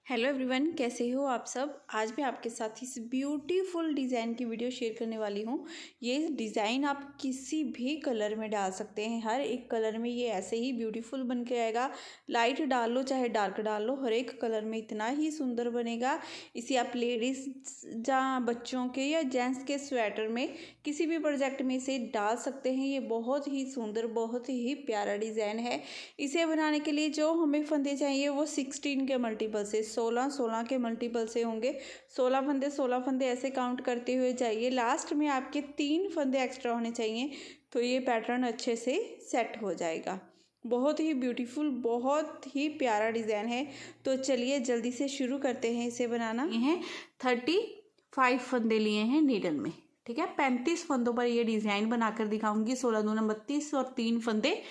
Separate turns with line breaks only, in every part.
Hello everyone, कैसे हो आप सब। आज मैं आपके साथ इस ब्यूटीफुल डिज़ाइन की वीडियो शेयर करने वाली हूँ। ये डिज़ाइन आप किसी भी कलर में डाल सकते हैं। हर एक कलर में ये ऐसे ही ब्यूटीफुल बन के आएगा। लाइट डाल लो चाहे डार्क डाल लो, हर एक कलर में इतना ही सुंदर बनेगा। इसे आप लेडीज़ जहाँ बच्चों के या जेंट्स के स्वेटर में किसी भी प्रोजेक्ट में इसे डाल सकते हैं। ये बहुत ही सुंदर, बहुत ही प्यारा डिज़ाइन है। इसे बनाने के लिए जो हमें फंदे चाहिए वो 16 के मल्टीपल से 16 के मल्टीपल से होंगे। 16 फंदे ऐसे काउंट करते हुए जाइए। लास्ट में आपके 3 फंदे एक्स्ट्रा होने चाहिए, तो ये पैटर्न अच्छे से सेट हो जाएगा। बहुत ही ब्यूटीफुल, बहुत ही प्यारा डिज़ाइन है। तो चलिए जल्दी से शुरू करते हैं इसे बनाना। ये हैं 35 फंदे लिए हैं नीडल में, ठीक है। 35 फंदों पर ये डिज़ाइन बनाकर दिखाऊंगी। 16 दूना 32 और 3 फंदे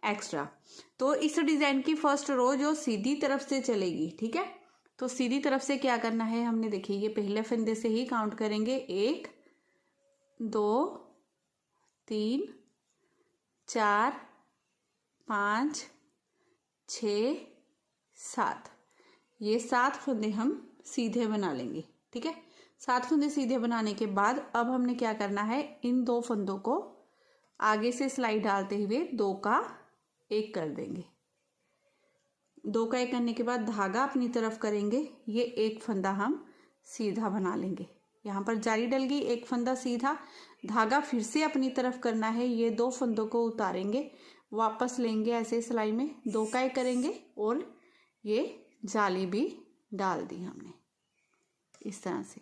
एक्स्ट्रा। तो इस डिज़ाइन की फर्स्ट रो जो सीधी तरफ से चलेगी, ठीक है। तो सीधी तरफ से क्या करना है, हमने देखिए ये पहले फंदे से ही काउंट करेंगे। 1 2 3 4 5 6 7, ये 7 फंदे हम सीधे बना लेंगे, ठीक है। 7 फंदे सीधे बनाने के बाद अब हमने क्या करना है, इन 2 फंदों को आगे से सिलाई डालते हुए 2 का 1 कर देंगे। 2 का 1 करने के बाद धागा अपनी तरफ करेंगे। ये 1 फंदा हम सीधा बना लेंगे। यहाँ पर जाली डल गई, 1 फंदा सीधा, धागा फिर से अपनी तरफ करना है। ये 2 फंदों को उतारेंगे, वापस लेंगे ऐसे सिलाई में, 2 का 1 करेंगे और ये जाली भी डाल दी हमने इस तरह से।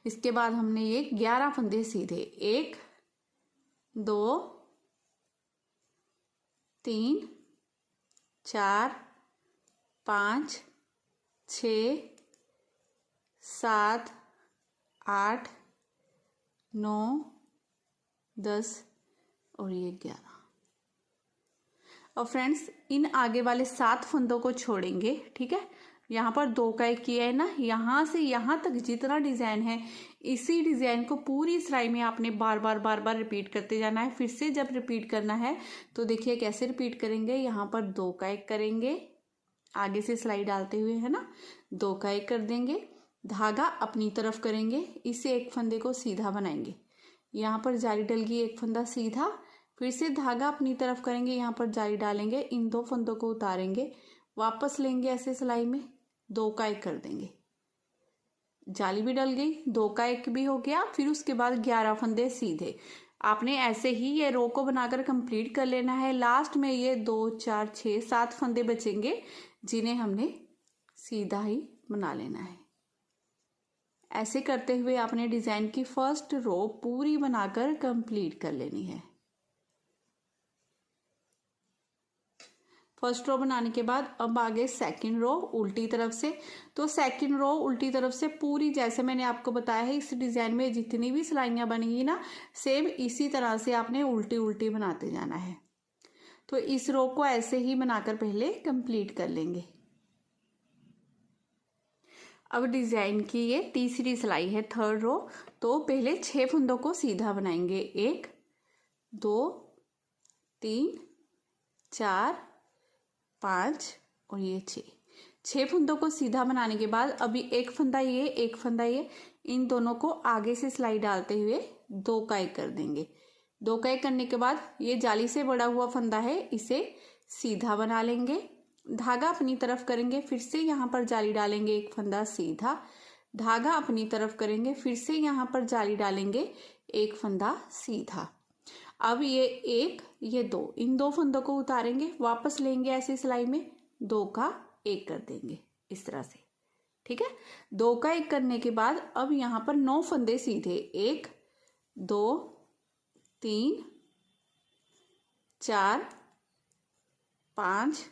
इसके बाद हमने ये 11 फंदे सीधे 1 2 3 4 5 6 7 8 9 10 और ये 11। और फ्रेंड्स इन आगे वाले 7 फंदों को छोड़ेंगे, ठीक है। यहाँ पर 2 का 1 किया है ना, यहाँ से यहाँ तक जितना डिज़ाइन है इसी डिज़ाइन को पूरी सिलाई में आपने बार बार रिपीट करते जाना है। फिर से जब रिपीट करना है तो देखिए कैसे रिपीट करेंगे। यहाँ पर 2 का 1 करेंगे, आगे से सिलाई डालते हुए, है ना। 2 का 1 कर देंगे, धागा अपनी तरफ करेंगे, इससे 1 फंदे को सीधा बनाएंगे। यहाँ पर जाली डल गई, 1 फंदा सीधा, फिर से धागा अपनी तरफ करेंगे, यहाँ पर जाली डालेंगे, इन 2 फंदों को उतारेंगे, वापस लेंगे ऐसे सिलाई में, 2 का 1 कर देंगे, जाली भी डल गई, 2 का 1 भी हो गया। फिर उसके बाद 11 फंदे सीधे। आपने ऐसे ही ये रो को बनाकर कंप्लीट कर लेना है। लास्ट में ये 2 4 6 7 फंदे बचेंगे जिन्हें हमने सीधा ही बना लेना है। ऐसे करते हुए आपने डिज़ाइन की फर्स्ट रो पूरी बनाकर कंप्लीट कर लेनी है। फर्स्ट रो बनाने के बाद अब आगे सेकंड रो उल्टी तरफ से। तो सेकंड रो उल्टी तरफ से पूरी, जैसे मैंने आपको बताया है, इस डिज़ाइन में जितनी भी सिलाइयाँ बनेंगी ना, सेम इसी तरह से आपने उल्टी उल्टी बनाते जाना है। तो इस रो को ऐसे ही बनाकर पहले कंप्लीट कर लेंगे। अब डिज़ाइन की ये तीसरी सिलाई है, थर्ड रो। तो पहले 6 फंदों को सीधा बनाएंगे, 1 2 3 4 5 और ये 6 फंदों को सीधा बनाने के बाद अभी 1 फंदा ये, 1 फंदा ये, इन दोनों को आगे से सिलाई डालते हुए 2 का 1 कर देंगे। 2 का 1 करने के बाद ये जाली से बड़ा हुआ फंदा है, इसे सीधा बना लेंगे, धागा अपनी तरफ करेंगे, फिर से यहाँ पर जाली डालेंगे, 1 फंदा सीधा, धागा अपनी तरफ करेंगे, फिर से यहाँ पर जाली डालेंगे, 1 फंदा सीधा। अब ये 1 ये 2, इन 2 फंदों को उतारेंगे, वापस लेंगे ऐसी सिलाई में, 2 का 1 कर देंगे इस तरह से, ठीक है। 2 का 1 करने के बाद अब यहाँ पर 9 फंदे सीधे, 1 2 3 4 5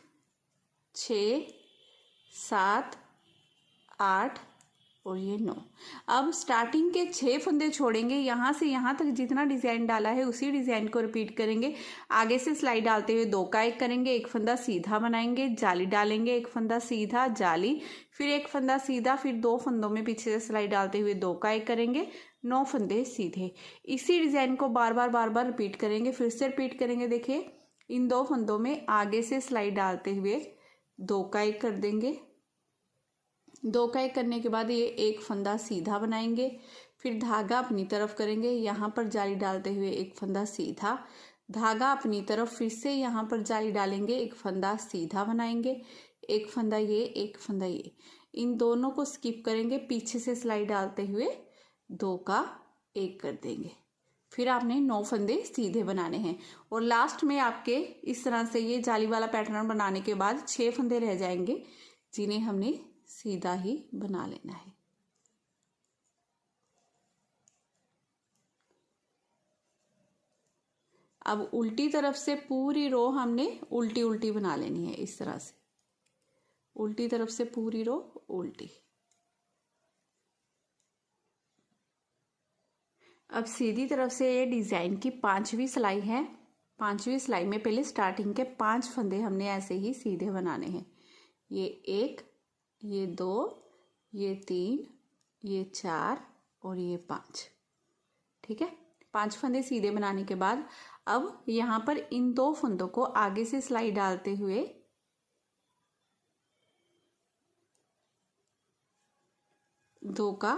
6 7 8 और ये 9। अब स्टार्टिंग के 6 फंदे छोड़ेंगे, यहाँ से यहाँ तक जितना डिज़ाइन डाला है उसी डिज़ाइन को रिपीट करेंगे। आगे से सिलाई डालते हुए 2 का 1 करेंगे, 1 फंदा सीधा बनाएंगे, जाली डालेंगे, 1 फंदा सीधा, जाली, फिर 1 फंदा सीधा, फिर 2 फंदों में पीछे से सिलाई डालते हुए 2 का 1 करेंगे, 9 फंदे सीधे। इसी डिज़ाइन को बार बार रिपीट करेंगे। फिर से रिपीट करेंगे, देखिए इन 2 फंदों में आगे से सिलाई डालते हुए 2 का 1 कर देंगे, 2 का 1 करने के बाद ये एक फंदा सीधा बनाएंगे, फिर धागा अपनी तरफ करेंगे, यहाँ पर जाली डालते हुए एक फंदा सीधा, धागा अपनी तरफ, फिर से यहाँ पर जाली डालेंगे, एक फंदा सीधा बनाएंगे, एक फंदा ये, एक फंदा ये, इन दोनों को स्किप करेंगे, पीछे से सिलाई डालते हुए 2 का 1 कर देंगे। फिर आपने 9 फंदे सीधे बनाने हैं और लास्ट में आपके इस तरह से ये जाली वाला पैटर्न बनाने के बाद 6 फंदे रह जाएंगे, जिन्हें हमने सीधा ही बना लेना है। अब उल्टी तरफ से पूरी रो हमने उल्टी उल्टी बना लेनी है, इस तरह से उल्टी तरफ से पूरी रो उल्टी। अब सीधी तरफ से ये डिजाइन की 5वीं सिलाई है। 5वीं सिलाई में पहले स्टार्टिंग के 5 फंदे हमने ऐसे ही सीधे बनाने हैं। ये 1, ये 2, ये 3, ये 4 और ये 5। ठीक है, 5 फंदे सीधे बनाने के बाद अब यहाँ पर इन 2 फंदों को आगे से सिलाई डालते हुए दो का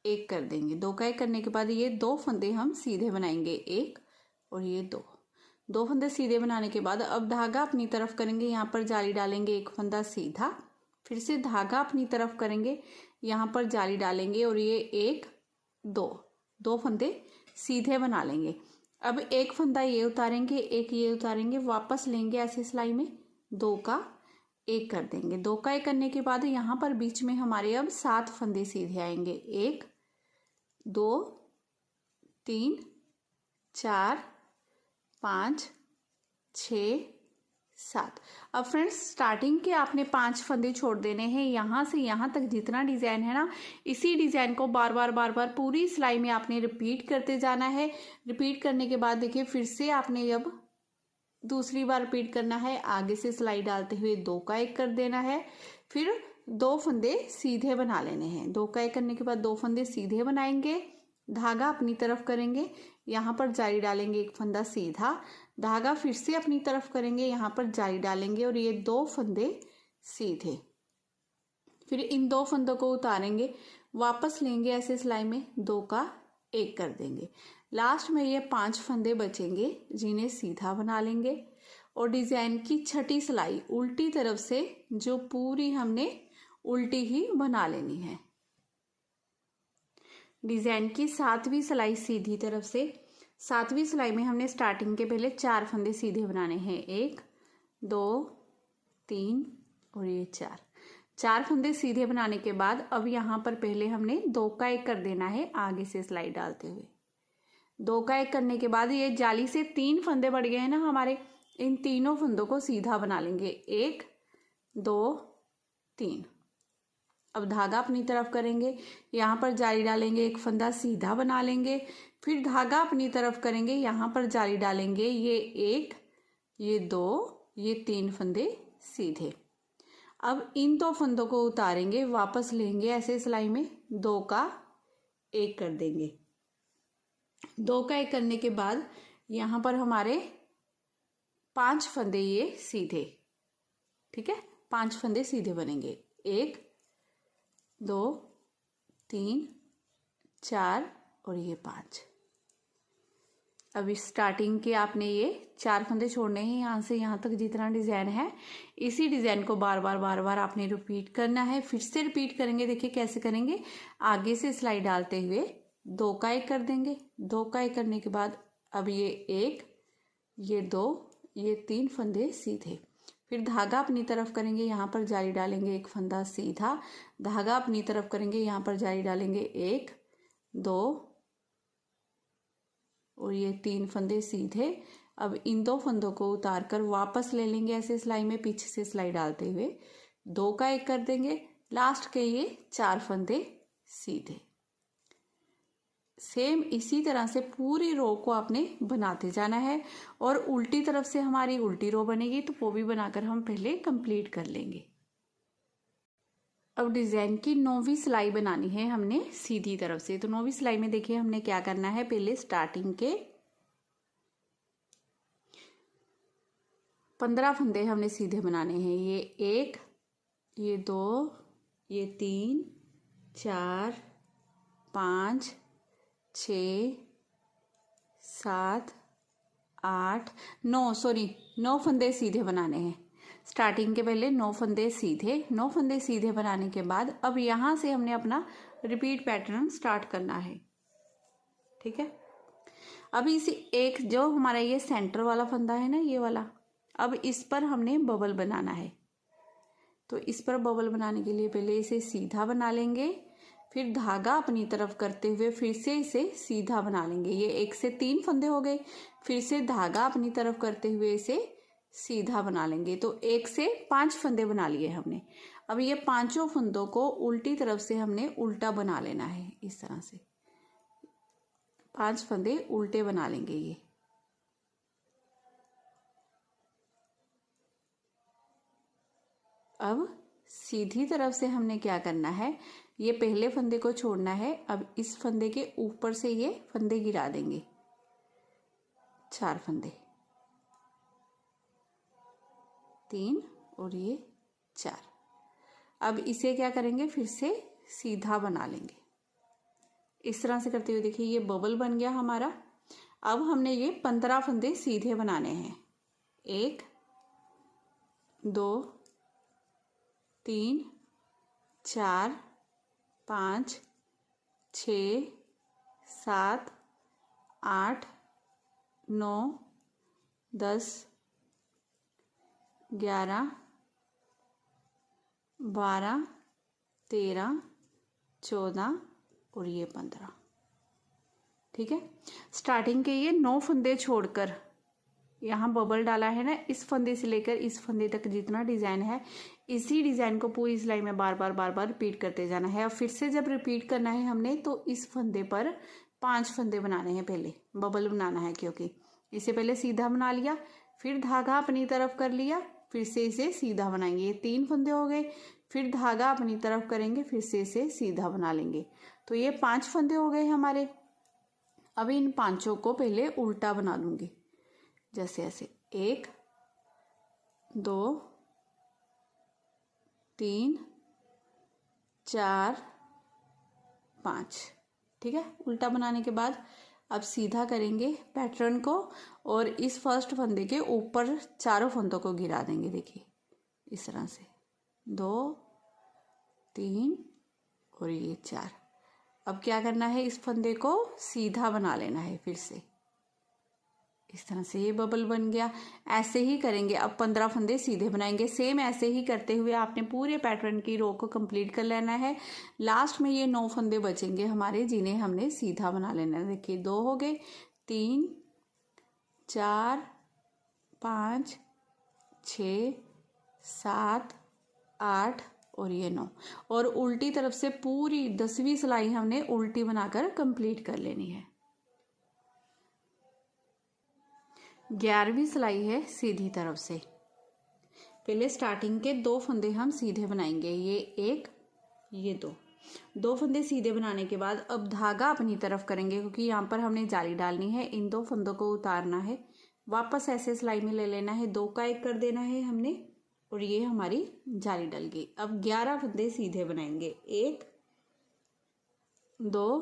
1 कर देंगे। 2 का 1 करने के बाद ये 2 फंदे हम सीधे बनाएंगे, 1 और ये 2 फंदे सीधे बनाने के बाद अब धागा अपनी तरफ करेंगे, यहाँ पर जाली डालेंगे, एक फंदा सीधा, फिर से धागा अपनी तरफ करेंगे, यहाँ पर जाली डालेंगे और ये 1 2 फंदे सीधे बना लेंगे। अब एक फंदा ये उतारेंगे, एक ये उतारेंगे, वापस लेंगे ऐसे सिलाई में, 2 का 1 कर देंगे। 2 का 1 करने के बाद यहाँ पर बीच में हमारे अब 7 फंदे सीधे आएंगे, 1 2 3 4 5 6 7। अब फ्रेंड्स स्टार्टिंग के आपने 5 फंदे छोड़ देने हैं, यहाँ से यहाँ तक जितना डिजाइन है ना, इसी डिजाइन को बार बार पूरी सिलाई में आपने रिपीट करते जाना है। रिपीट करने के बाद देखिए फिर से आपने अब दूसरी बार रिपीट करना है, आगे से सिलाई डालते हुए 2 का 1 कर देना है, फिर 2 फंदे सीधे बना लेने हैं। 2 का 1 करने के बाद 2 फंदे सीधे बनाएंगे, धागा अपनी तरफ करेंगे, यहाँ पर जाली डालेंगे, एक फंदा सीधा, धागा फिर से अपनी तरफ करेंगे, यहाँ पर जाली डालेंगे और ये 2 फंदे सीधे, फिर इन 2 फंदों को उतारेंगे, वापस लेंगे ऐसे सिलाई में, 2 का 1 कर देंगे। लास्ट में ये 5 फंदे बचेंगे, जिन्हें सीधा बना लेंगे और डिजाइन की 6ठी सिलाई उल्टी तरफ से जो पूरी हमने उल्टी ही बना लेनी है। डिजाइन की 7वीं सिलाई सीधी तरफ से, 7वीं सिलाई में हमने स्टार्टिंग के पहले 4 फंदे सीधे बनाने हैं, 1 2 3 और ये 4 फंदे सीधे बनाने के बाद अब यहाँ पर पहले हमने 2 का 1 कर देना है, आगे से सिलाई डालते हुए 2 का 1 करने के बाद ये जाली से 3 फंदे बढ़ गए हैं ना हमारे, इन तीनों फंदों को सीधा बना लेंगे, 1 2 3। अब धागा अपनी तरफ करेंगे, यहाँ पर जाली डालेंगे, एक फंदा सीधा बना लेंगे, फिर धागा अपनी तरफ करेंगे, यहाँ पर जाली डालेंगे, ये 1 ये 2 ये 3 फंदे सीधे। अब इन 2 फंदों को उतारेंगे, वापस लेंगे ऐसे सिलाई में, 2 का 1 कर देंगे। 2 का 1 करने के बाद यहाँ पर हमारे 5 फंदे ये सीधे, ठीक है, 5 फंदे सीधे बनेंगे, 1 2 3 4 और ये 5। अब इस स्टार्टिंग के आपने ये 4 फंदे छोड़ने हैं, यहाँ से यहाँ तक जितना डिजाइन है, इसी डिजाइन को बार बार आपने रिपीट करना है। फिर से रिपीट करेंगे, देखिए कैसे करेंगे, आगे से सिलाई डालते हुए 2 का 1 कर देंगे। 2 का 1 करने के बाद अब ये 1 ये 2 ये 3 फंदे सीधे, फिर धागा अपनी तरफ करेंगे, यहाँ पर जाली डालेंगे, एक फंदा सीधा, धागा अपनी तरफ करेंगे, यहाँ पर जाली डालेंगे, 1 2 और ये 3 फंदे सीधे। अब इन 2 फंदों को उतार कर वापस ले लेंगे ऐसे सिलाई में, पीछे से सिलाई डालते हुए 2 का 1 कर देंगे, लास्ट के ये 4 फंदे सीधे। सेम इसी तरह से पूरी रो को आपने बनाते जाना है और उल्टी तरफ से हमारी उल्टी रो बनेगी, तो वो भी बनाकर हम पहले कंप्लीट कर लेंगे। अब डिजाइन की 9वीं सिलाई बनानी है हमने सीधी तरफ से। तो 9वीं सिलाई में देखिए हमने क्या करना है, पहले स्टार्टिंग के 15 फंदे हमने सीधे बनाने हैं, ये 1 ये 2 ये 3 4 5 6 7 8 9, सॉरी 9 फंदे सीधे बनाने हैं। स्टार्टिंग के पहले 9 फंदे सीधे, 9 फंदे सीधे बनाने के बाद अब यहाँ से हमने अपना रिपीट पैटर्न स्टार्ट करना है। ठीक है, अब इसी एक जो हमारा ये सेंटर वाला फंदा है ना, ये वाला, अब इस पर हमने बबल बनाना है। तो इस पर बबल बनाने के लिए पहले इसे सीधा बना लेंगे, फिर धागा अपनी तरफ करते हुए फिर से इसे सीधा बना लेंगे। ये 1 से 3 फंदे हो गए, फिर से धागा अपनी तरफ करते हुए इसे सीधा बना लेंगे। तो 1 से 5 फंदे बना लिए हमने। अब ये पांचों फंदों को उल्टी तरफ से हमने उल्टा बना लेना है। इस तरह से 5 फंदे उल्टे बना लेंगे ये। अब सीधी तरफ से हमने क्या करना है, ये पहले फंदे को छोड़ना है। अब इस फंदे के ऊपर से ये फंदे गिरा देंगे, 4 फंदे, 3 और ये 4। अब इसे क्या करेंगे, फिर से सीधा बना लेंगे। इस तरह से करते हुए देखिए ये बबल बन गया हमारा। अब हमने ये 15 फंदे सीधे बनाने हैं। 1 2 3 4 5 6 7 8 9 10 11 12 13 14 और ये 15। ठीक है, स्टार्टिंग के ये 9 फंदे छोड़कर यहाँ बबल डाला है ना, इस फंदे से लेकर इस फंदे तक जितना डिज़ाइन है, इसी डिज़ाइन को पूरी सिलाई में बार बार रिपीट करते जाना है। और फिर से जब रिपीट करना है हमने, तो इस फंदे पर 5 फंदे बनाने हैं, पहले बबल बनाना है, क्योंकि इसे पहले सीधा बना लिया, फिर धागा अपनी तरफ कर लिया, फिर से इसे सीधा बनाएंगे। ये 3 फंदे हो गए, फिर धागा अपनी तरफ करेंगे, फिर से इसे सीधा बना लेंगे। तो ये 5 फंदे हो गए हमारे। अब इन पांचों को पहले उल्टा बना दूंगी, जैसे ऐसे 1 2 3 4 5। ठीक है, उल्टा बनाने के बाद अब सीधा करेंगे पैटर्न को और इस फर्स्ट फंदे के ऊपर चारों फंदों को गिरा देंगे। देखिए इस तरह से 2 3 और ये 4। अब क्या करना है, इस फंदे को सीधा बना लेना है फिर से। इस तरह से ये बबल बन गया। ऐसे ही करेंगे, अब 15 फंदे सीधे बनाएंगे। सेम ऐसे ही करते हुए आपने पूरे पैटर्न की रो को कंप्लीट कर लेना है। लास्ट में ये 9 फंदे बचेंगे हमारे, जिन्हें हमने सीधा बना लेना है। देखिए 2 हो गए, 3 4 5 6 7 8 और ये 9। और उल्टी तरफ से पूरी 10वीं सिलाई हमने उल्टी बनाकर कंप्लीट कर लेनी है। 11वीं सिलाई है सीधी तरफ से। पहले स्टार्टिंग के 2 फंदे हम सीधे बनाएंगे, ये 1 ये 2 फंदे सीधे बनाने के बाद अब धागा अपनी तरफ करेंगे, क्योंकि यहाँ पर हमने जाली डालनी है। इन 2 फंदों को उतारना है, वापस ऐसे सिलाई में ले लेना है, 2 का 1 कर देना है हमने, और ये हमारी जाली डल गई। अब 11 फंदे सीधे बनाएंगे, 1 2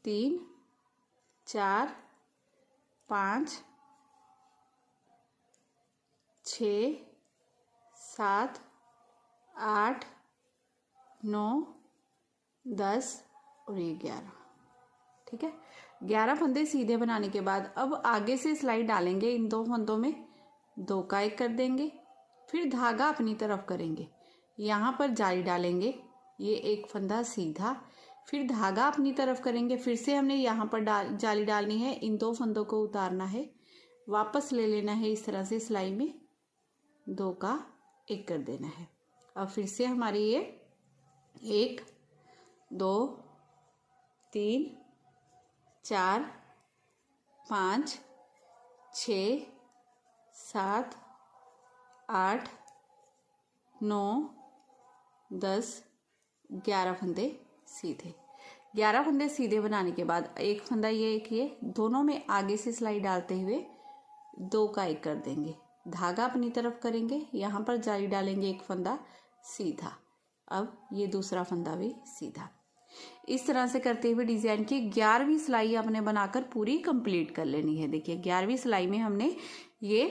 3 4 5 6 7 8 9 10 और ये 11। ठीक है, 11 फंदे सीधे बनाने के बाद अब आगे से सिलाई डालेंगे। इन 2 फंदों में 2 का 1 कर देंगे, फिर धागा अपनी तरफ करेंगे, यहाँ पर जाली डालेंगे, ये 1 फंदा सीधा, फिर धागा अपनी तरफ करेंगे, फिर से हमने यहाँ पर जाली डालनी है, इन 2 फंदों को उतारना है, वापस ले लेना है इस तरह से सिलाई में, 2 का 1 कर देना है। अब फिर से हमारी ये 1 2 3 4 5 6 7 8 9 10 11 फंदे सीधे। 11 फंदे सीधे बनाने के बाद 1 फंदा ये 1 ये, दोनों में आगे से सिलाई डालते हुए 2 का 1 कर देंगे, धागा अपनी तरफ करेंगे, यहाँ पर जाली डालेंगे, 1 फंदा सीधा। अब ये दूसरा फंदा भी सीधा। इस तरह से करते हुए डिज़ाइन की 11वीं सिलाई आपने बनाकर पूरी कंप्लीट कर लेनी है। देखिए 11वीं सिलाई में हमने ये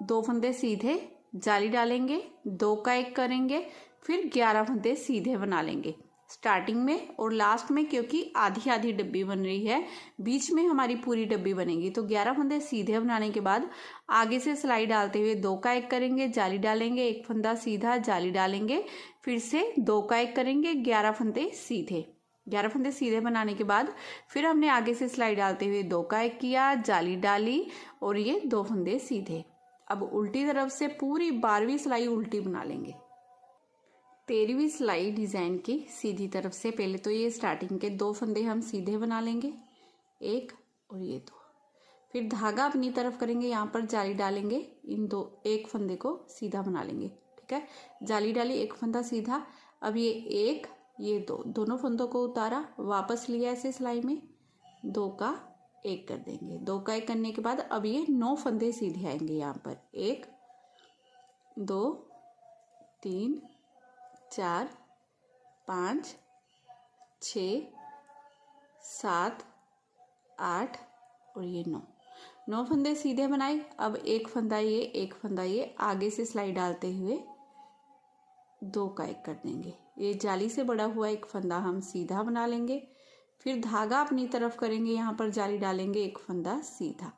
2 फंदे सीधे जाली डालेंगे, 2 का 1 करेंगे, फिर 11 फंदे सीधे बना लेंगे स्टार्टिंग में और लास्ट में, क्योंकि आधी आधी डब्बी बन रही है, बीच में हमारी पूरी डब्बी बनेगी। तो 11 फंदे सीधे बनाने के बाद आगे से सिलाई डालते हुए 2 का 1 करेंगे, जाली डालेंगे, 1 फंदा सीधा, जाली डालेंगे, फिर से 2 का 1 करेंगे, 11 फंदे सीधे। 11 फंदे सीधे बनाने के बाद फिर हमने आगे से सिलाई डालते हुए 2 का 1 किया, जाली डाली और ये 2 फंदे सीधे। अब उल्टी तरफ से पूरी 12वीं सिलाई उल्टी बना लेंगे। 13वीं सिलाई डिज़ाइन की सीधी तरफ से पहले तो ये स्टार्टिंग के 2 फंदे हम सीधे बना लेंगे, 1 और ये 2। फिर धागा अपनी तरफ करेंगे, यहाँ पर जाली डालेंगे, इन 1 फंदे को सीधा बना लेंगे। ठीक है, जाली डाली, 1 फंदा सीधा। अब ये 1 ये 2 दोनों फंदों को उतारा, वापस लिया ऐसे सिलाई में, 2 का 1 कर देंगे। 2 का 1 करने के बाद अब ये 9 फंदे सीधे आएंगे यहाँ पर, 1 2 3 4 5 6 7 8 और ये 9 फंदे सीधे बनाए। अब 1 फंदा ये, 1 फंदा ये, आगे से सिलाई डालते हुए 2 का 1 कर देंगे। ये जाली से बड़ा हुआ 1 फंदा हम सीधा बना लेंगे। फिर धागा अपनी तरफ करेंगे, यहाँ पर जाली डालेंगे, 1 फंदा सीधा।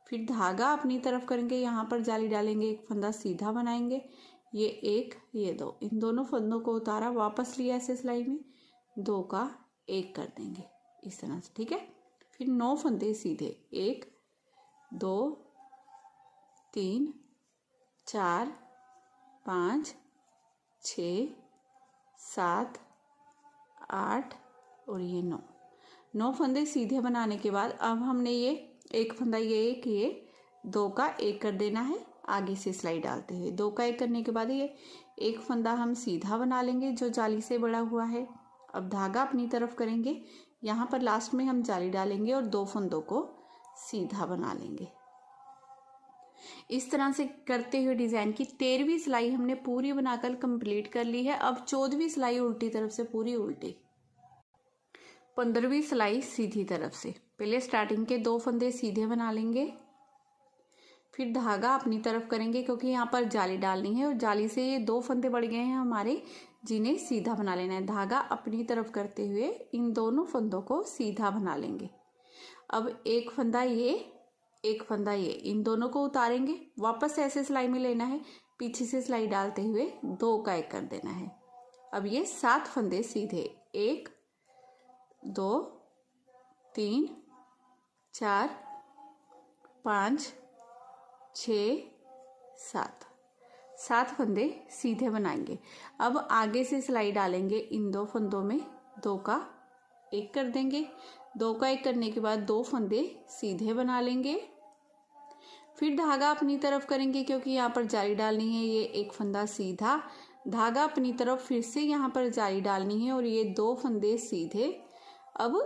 फिर धागा अपनी तरफ करेंगे, यहाँ पर जाली डालेंगे, 1 फंदा सीधा बनाएंगे, ये 1 ये 2, इन दोनों फंदों को उतारा, वापस लिया ऐसे सिलाई में, 2 का 1 कर देंगे इस तरह से। ठीक है, फिर 9 फंदे सीधे, 1 2 3 4 5 6 7 8 और ये 9 फंदे सीधे बनाने के बाद अब हमने ये 1 फंदा ये 1 ये 2 का 1 कर देना है आगे से सिलाई डालते हुए। 2 का 1 करने के बाद ये 1 फंदा हम सीधा बना लेंगे जो जाली से बड़ा हुआ है। अब धागा अपनी तरफ करेंगे, यहाँ पर लास्ट में हम जाली डालेंगे और 2 फंदों को सीधा बना लेंगे। इस तरह से करते हुए डिज़ाइन की 13वीं सिलाई हमने पूरी बनाकर कंप्लीट कर ली है। अब 14वीं सिलाई उल्टी तरफ से पूरी उल्टी। 15वीं सिलाई सीधी तरफ से, पहले स्टार्टिंग के 2 फंदे सीधे बना लेंगे, फिर धागा अपनी तरफ करेंगे क्योंकि यहाँ पर जाली डालनी है और जाली से ये 2 फंदे बढ़ गए हैं हमारे, जिन्हें सीधा बना लेना है। धागा अपनी तरफ करते हुए इन दोनों फंदों को सीधा बना लेंगे। अब 1 फंदा ये 1 फंदा ये, इन दोनों को उतारेंगे, वापस ऐसे सिलाई में लेना है, पीछे से सिलाई डालते हुए 2 का 1 कर देना है। अब ये 7 फंदे सीधे, 1 2 3 4 5 6 7 फंदे सीधे बनाएंगे। अब आगे से सिलाई डालेंगे, इन 2 फंदों में 2 का 1 कर देंगे। 2 का 1 करने के बाद 2 फंदे सीधे बना लेंगे, फिर धागा अपनी तरफ करेंगे क्योंकि यहाँ पर जाली डालनी है, ये 1 फंदा सीधा, धागा अपनी तरफ, फिर से यहाँ पर जाली डालनी है और ये 2 फंदे सीधे। अब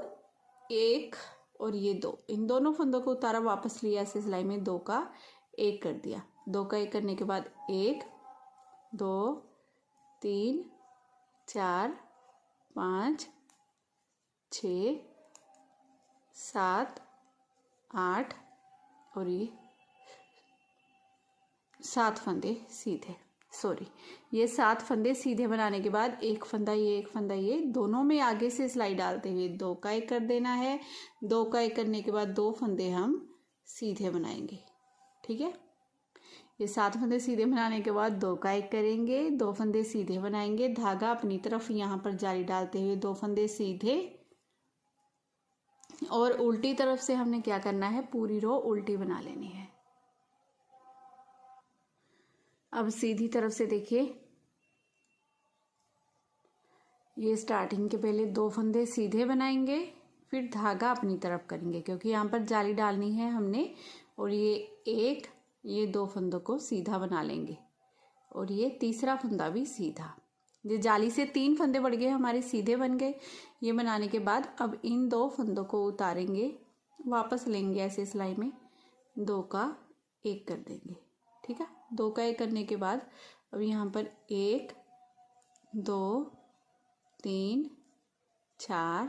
1 और ये 2, इन दोनों फंदों को उतारा, वापस लिया ऐसे सिलाई में, 2 का 1 कर दिया। 2 का 1 करने के बाद 1 2 3 4 5 6 7 8 और ये 7 फंदे सीधे, ये 7 फंदे सीधे बनाने के बाद 1 फंदा ये 1 फंदा ये, दोनों में आगे से सिलाई डालते हुए 2 का 1 कर देना है। 2 का 1 करने के बाद 2 फंदे हम सीधे बनाएंगे। ठीक है, ये 7 फंदे सीधे बनाने के बाद 2 का 1 करेंगे, 2 फंदे सीधे बनाएंगे, धागा अपनी तरफ, यहाँ पर जाली डालते हुए 2 फंदे सीधे, और उल्टी तरफ से हमने क्या करना है, पूरी रो उल्टी बना लेनी है। अब सीधी तरफ से देखिए, ये स्टार्टिंग के पहले 2 फंदे सीधे बनाएंगे, फिर धागा अपनी तरफ करेंगे क्योंकि यहाँ पर जाली डालनी है हमने, और ये 2 फंदों को सीधा बना लेंगे और ये तीसरा फंदा भी सीधा। ये जाली से 3 फंदे बढ़ गए हमारे, सीधे बन गए। ये बनाने के बाद अब इन 2 फंदों को उतारेंगे, वापस लेंगे ऐसे सिलाई में, 2 का 1 कर देंगे। ठीक है, 2 का 1 करने के बाद अब यहाँ पर 1 2 3 4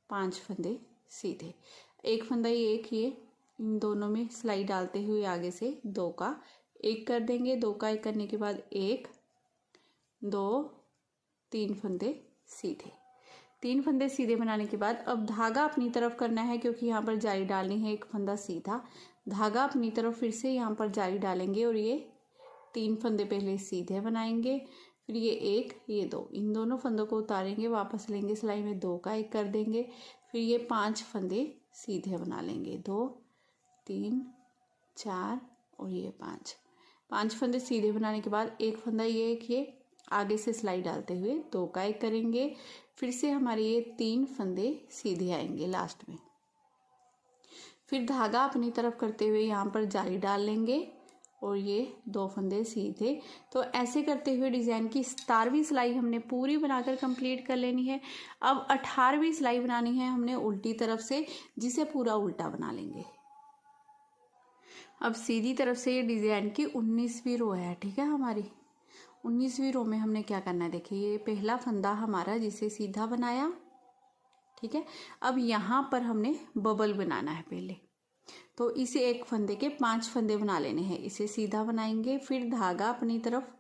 5 फंदे सीधे, एक फंदा ये इन दोनों में सिलाई डालते हुए आगे से 2 का 1 कर देंगे। 2 का 1 करने के बाद 1 2 3 फंदे सीधे, 3 फंदे सीधे बनाने के बाद अब धागा अपनी तरफ करना है, क्योंकि यहाँ पर जाली डालनी है। एक फंदा सीधा, धागा अपनी तरफ फिर से यहाँ पर जाली डालेंगे और ये 3 फंदे पहले सीधे बनाएंगे, फिर ये 1 ये 2, इन दोनों फंदों को उतारेंगे, वापस लेंगे सिलाई में, 2 का 1 कर देंगे, फिर ये 5 फंदे सीधे बना लेंगे, 2 3 4 और ये 5 फंदे सीधे बनाने के बाद एक फंदा ये आगे से सिलाई डालते हुए 2 का 1 करेंगे, फिर से हमारे ये 3 फंदे सीधे आएंगे लास्ट में, फिर धागा अपनी तरफ करते हुए यहाँ पर जाली डाल लेंगे और ये 2 फंदे सीधे। तो ऐसे करते हुए डिज़ाइन की 17वीं सिलाई हमने पूरी बनाकर कंप्लीट कर लेनी है। अब 18वीं सिलाई बनानी है हमने उल्टी तरफ से, जिसे पूरा उल्टा बना लेंगे। अब सीधी तरफ से ये डिज़ाइन की 19वीं रो है, ठीक है। हमारी 19वीं रो में हमने क्या करना है, देखिए ये पहला फंदा हमारा जिसे सीधा बनाया, ठीक है। अब यहाँ पर हमने बबल बनाना है पहले, तो इसे एक फंदे के 5 फंदे बना लेने हैं। इसे सीधा बनाएंगे, फिर धागा अपनी तरफ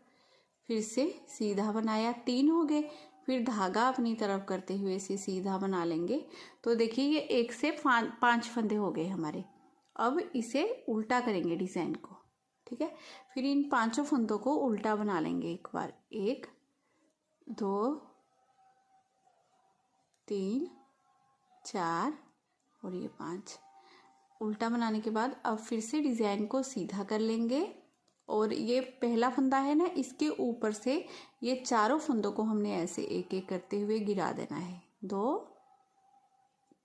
फिर से सीधा बनाया, 3 हो गए, फिर धागा अपनी तरफ करते हुए इसे सीधा बना लेंगे। तो देखिए ये 1 से 5 फंदे हो गए हमारे। अब इसे उल्टा करेंगे डिज़ाइन को, ठीक है। फिर इन 5 फंदों को उल्टा बना लेंगे एक बार, 1 2 3 4 और ये 5। उल्टा बनाने के बाद अब फिर से डिज़ाइन को सीधा कर लेंगे और ये पहला फंदा है ना, इसके ऊपर से ये चारों फंदों को हमने ऐसे एक एक करते हुए गिरा देना है, 2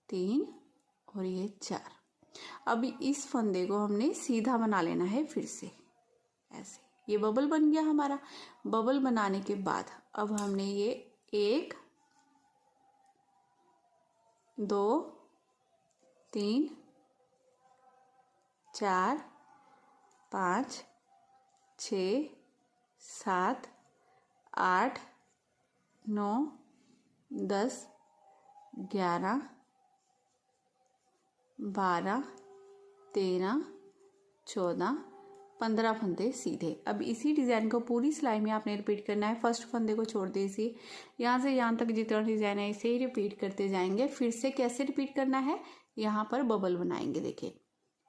3 और ये 4। अब इस फंदे को हमने सीधा बना लेना है फिर से ऐसे। ये बबल बन गया हमारा। बबल बनाने के बाद अब हमने ये 1 2 3 4 5 6 7 8 9 10 11 12 13 14 15 फंदे सीधे। अब इसी डिज़ाइन को पूरी सिलाई में आपने रिपीट करना है। फर्स्ट फंदे को छोड़ दीजिए, यहाँ से यहाँ तक जितना डिज़ाइन है इसे ही रिपीट करते जाएंगे। फिर से कैसे रिपीट करना है, यहाँ पर बबल बनाएंगे। देखिए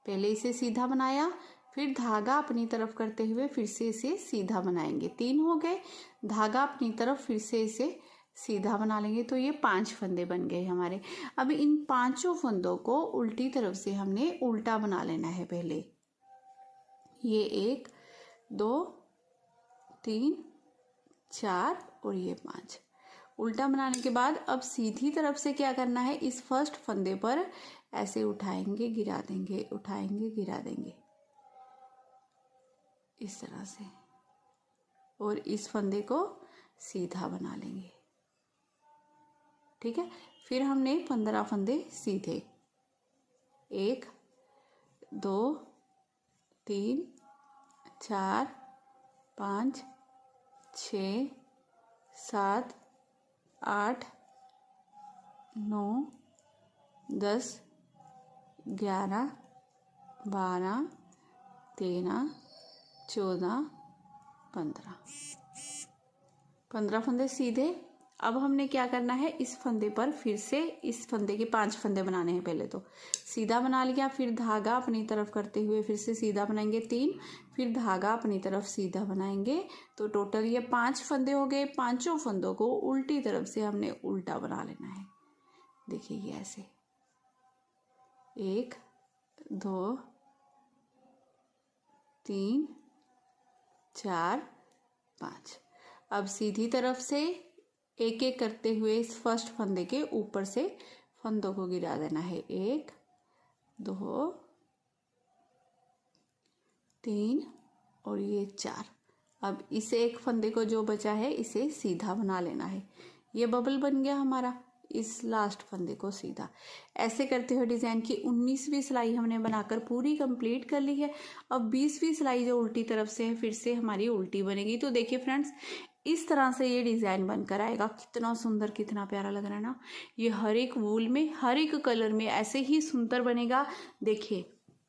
पहले इसे सीधा बनाया, फिर धागा अपनी तरफ करते हुए फिर से इसे सीधा बनाएंगे, 3 हो गए, धागा अपनी तरफ फिर से इसे सीधा बना लेंगे, तो ये 5 फंदे बन गए हमारे। अब इन 5 फंदों को उल्टी तरफ से हमने उल्टा बना लेना है पहले। ये 1 2 3 4 और ये 5। उल्टा बनाने के बाद अब सीधी तरफ से क्या करना है, इस फर्स्ट फंदे पर ऐसे उठाएंगे गिरा देंगे, उठाएंगे गिरा देंगे इस तरह से, और इस फंदे को सीधा बना लेंगे, ठीक है। फिर हमने 15 फंदे सीधे, 1 2 3 4 5 6 7 8 9 10 11 12 13 14 15 फंदे सीधे। अब हमने क्या करना है, इस फंदे पर फिर से इस फंदे के 5 फंदे बनाने हैं। पहले तो सीधा बना लिया, फिर धागा अपनी तरफ करते हुए फिर से सीधा बनाएंगे 3, फिर धागा अपनी तरफ सीधा बनाएंगे, तो टोटल ये 5 फंदे हो गए। 5 फंदों को उल्टी तरफ से हमने उल्टा बना लेना है। देखिए ये ऐसे 1 2 3 4 5। अब सीधी तरफ से एक एक करते हुए इस फर्स्ट फंदे के ऊपर से फंदों को गिरा देना है, 1 2 3 और ये 4। अब इस एक फंदे को जो बचा है इसे सीधा बना लेना है। ये बबल बन गया हमारा, इस लास्ट फंदे को सीधा। ऐसे करते हुए डिज़ाइन की 19वीं सिलाई हमने बनाकर पूरी कंप्लीट कर ली है। अब 20वीं सिलाई जो उल्टी तरफ से है फिर से हमारी उल्टी बनेगी। तो देखिए फ्रेंड्स, इस तरह से ये डिज़ाइन बनकर आएगा। कितना सुंदर, कितना प्यारा लग रहा है ना। ये हर एक वूल में, हर एक कलर में ऐसे ही सुंदर बनेगा। देखिए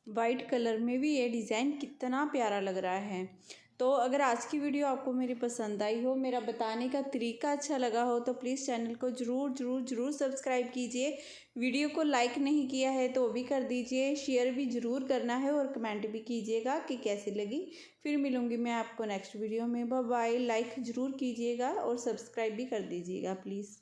वाइट कलर में भी ये डिज़ाइन कितना प्यारा लग रहा है। तो अगर आज की वीडियो आपको मेरी पसंद आई हो, मेरा बताने का तरीका अच्छा लगा हो, तो प्लीज़ चैनल को ज़रूर सब्सक्राइब कीजिए। वीडियो को लाइक नहीं किया है तो वो भी कर दीजिए, शेयर भी ज़रूर करना है और कमेंट भी कीजिएगा कि कैसी लगी। फिर मिलूँगी मैं आपको नेक्स्ट वीडियो में। Bye bye. लाइक ज़रूर कीजिएगा और सब्सक्राइब भी कर दीजिएगा प्लीज़।